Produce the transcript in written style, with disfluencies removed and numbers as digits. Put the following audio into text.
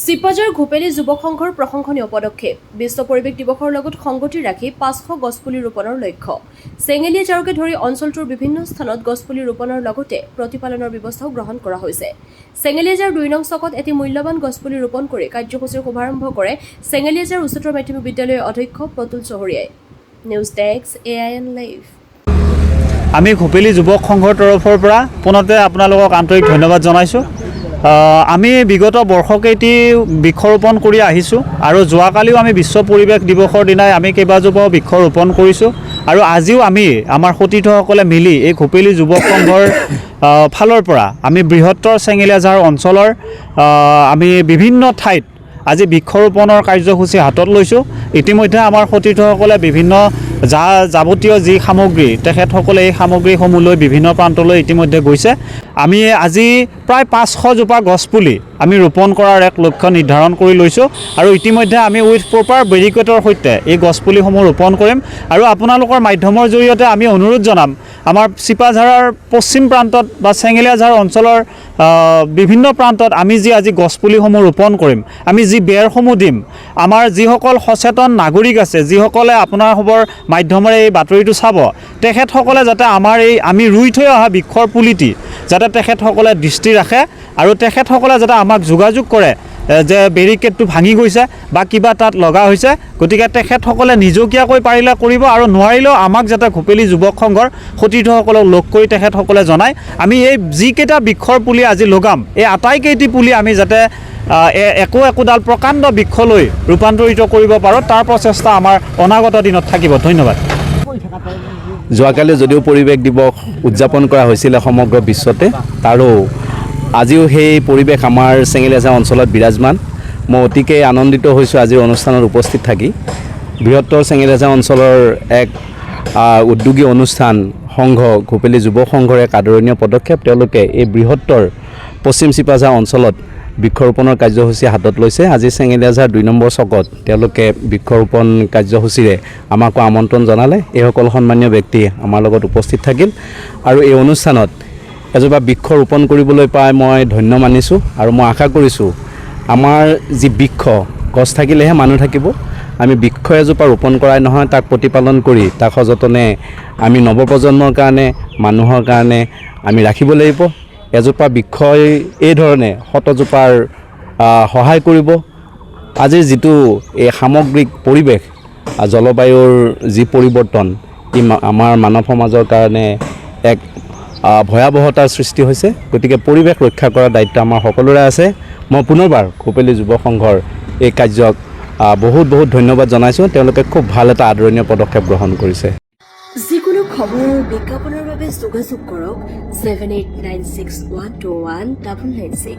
চিপাঝাৰ ঘোপেলী যুৱক সংঘৰ প্ৰশংসনীয় পদক্ষেপ বিশ্ব পৰিৱেশ দিৱসৰ লগত সংগতি ৰাখি 500 গছপুলি ৰোপণৰ লক্ষ্য চেঙেলীয়া জাৰকে ধৰি অঞ্চলটোৰ বিভিন্ন স্থানত গছপুলি ৰোপণৰ লগতে প্ৰতিপালনৰ ব্যৱস্থাও গ্ৰহণ কৰা হৈছে চেঙেলীয়াজাৰ 2 নং চকত এটি মূল্যৱান গছপুলি ৰোপণ কৰি কাৰ্যসূচীৰ শুভাৰম্ভ কৰে চেঙেলীয়াজাৰ উচ্চতৰ মাধ্যমিক বিদ্যালয়ৰ অধ্যক্ষ প্ৰতুল চহৰীয়াই নিউজ ডেস্ক AIN লাইভ আমি ঘোপেলী যুৱক সংঘৰ তৰফৰ পৰা পুনতে আপোনালোকক আন্তৰিক ধন্যবাদ জনাইছোঁ আমি বিগত বৰ্ষকেইটি বৃক্ষৰোপণ কৰি আহিছোঁ আৰু যোৱাকালিও আমি বিশ্ব পৰিৱেশ দিৱসৰ দিনাই আমি কেইবাজোপাও বৃক্ষৰোপণ কৰিছোঁ আৰু আজিও আমি আমাৰ সতীৰ্থসকলে মিলি এই ঘোপেলী যুৱক সংঘৰ ফালৰ পৰা আমি বৃহত্তৰ চেঙেলীয়াজাৰ অঞ্চলৰ আমি বিভিন্ন ঠাইত আজি বৃক্ষৰোপণৰ কাৰ্যসূচী হাতত লৈছোঁ ইতিমধ্যে আমাৰ সতীৰ্থসকলে বিভিন্ন যাৱতীয় যি সামগ্ৰী তেখেতসকলে এই সামগ্ৰীসমূহ লৈ বিভিন্ন প্ৰান্তলৈ ইতিমধ্যে গৈছে আমি আজি প্ৰায় 500 জোপা গছপুলি আমি ৰোপণ কৰাৰ এক লক্ষ্য নিৰ্ধাৰণ কৰি লৈছোঁ আৰু ইতিমধ্যে আমি উইথ প্ৰপাৰ বেৰিকেডৰ সৈতে এই গছপুলিসমূহ ৰোপণ কৰিম আৰু আপোনালোকৰ মাধ্যমৰ জৰিয়তে আমি অনুৰোধ জনাম আমাৰ চিপাঝাৰৰ পশ্চিম প্ৰান্তত বা চেঙেলীয়াঝাৰ অঞ্চলৰ বিভিন্ন প্ৰান্তত আমি যি আজি গছপুলিসমূহ ৰোপণ কৰিম আমি যি বেৰসমূহ দিম আমাৰ যিসকল সচেতন নাগৰিক আছে যিসকলে আপোনাৰসবৰ মাধ্যমেৰে এই বাতৰিটো চাব তেখেতসকলে যাতে আমাৰ এই আমি ৰুই থৈ অহা বৃক্ষৰ পুলিটি যাতে তেখেতসকলে দৃষ্টি ৰাখে আৰু তেখেতসকলে যাতে আমাক যোগাযোগ কৰে যে বেৰিকেডটো ভাঙি গৈছে বা কিবা তাত লগা হৈছে গতিকে তেখেতসকলে নিজকীয়াকৈ পাৰিলে কৰিব আৰু নোৱাৰিলেও আমাক যাতে ঘোপেলী যুৱক সংঘৰ সতীৰ্থসকলক লগ কৰি তেখেতসকলে জনায় আমি এই যিকেইটা বৃক্ষৰ পুলি আজি লগাম এই আটাইকেইটি পুলি আমি যাতে একোডাল প্ৰকাণ্ড বৃক্ষলৈ ৰূপান্তৰিত কৰিব পাৰোঁ তাৰ প্ৰচেষ্টা আমাৰ অনাগত দিনত থাকিব ধন্যবাদ যোৱাকালি যদিও পৰিৱেশ দিৱস উদযাপন কৰা হৈছিলে সমগ্ৰ বিশ্বতে তাৰো আজিও সেই পৰিৱেশ আমাৰ চেঙেলীয়াজাৰ অঞ্চলত বিৰাজমান মই অতিকে আনন্দিত হৈছোঁ আজিৰ অনুষ্ঠানত উপস্থিত থাকি বৃহত্তৰ চেঙেলীয়াজাৰ অঞ্চলৰ এক উদ্যোগী অনুষ্ঠান সংঘ ঘোপেলী যুৱ সংঘৰ এক আদৰণীয় পদক্ষেপ তেওঁলোকে এই বৃহত্তৰ পশ্চিম চিপাঝাৰ অঞ্চলত বৃক্ষৰোপণৰ কাৰ্যসূচী হাতত লৈছে আজি চেঙেলীয়াজাৰ 2 নম্বৰ চকত তেওঁলোকে বৃক্ষৰোপণ কাৰ্যসূচীৰে আমাকো আমন্ত্ৰণ জনালে এইসকল সন্মানীয় ব্যক্তি আমাৰ লগত উপস্থিত থাকিল আৰু এই অনুষ্ঠানত এজোপা বৃক্ষ ৰোপণ কৰিবলৈ পাই মই ধন্য মানিছোঁ আৰু মই আশা কৰিছোঁ আমাৰ যি বৃক্ষ গছ থাকিলেহে মানুহ থাকিব আমি বৃক্ষ এজোপা ৰোপণ কৰাই নহয় তাক প্ৰতিপালন কৰি তাক সযতনে আমি নৱপ্ৰজন্মৰ কাৰণে মানুহৰ কাৰণে আমি ৰাখিব লাগিব এজোপা বৃক্ষই এই ধৰণে শতজোপাৰ সহায় কৰিব আজিৰ যিটো এই সামগ্ৰিক পৰিৱেশ জলবায়ুৰ যি পৰিৱৰ্তন ই আমাৰ মানৱ সমাজৰ কাৰণে এক ভয়াৱহতাৰ সৃষ্টি হৈছে গতিকে পৰিৱেশ ৰক্ষা কৰাৰ দায়িত্ব আমাৰ সকলোৰে আছে মই পুনৰবাৰ ঘোপেলী যুৱ সংঘৰ এই কাৰ্যক বহুত ধন্যবাদ জনাইছোঁ তেওঁলোকে খুব ভাল এটা আদৰণীয় পদক্ষেপ গ্ৰহণ কৰিছে যিকোনো খবৰ বিজ্ঞাপনৰ বাবে যোগাযোগ কৰক 7896121996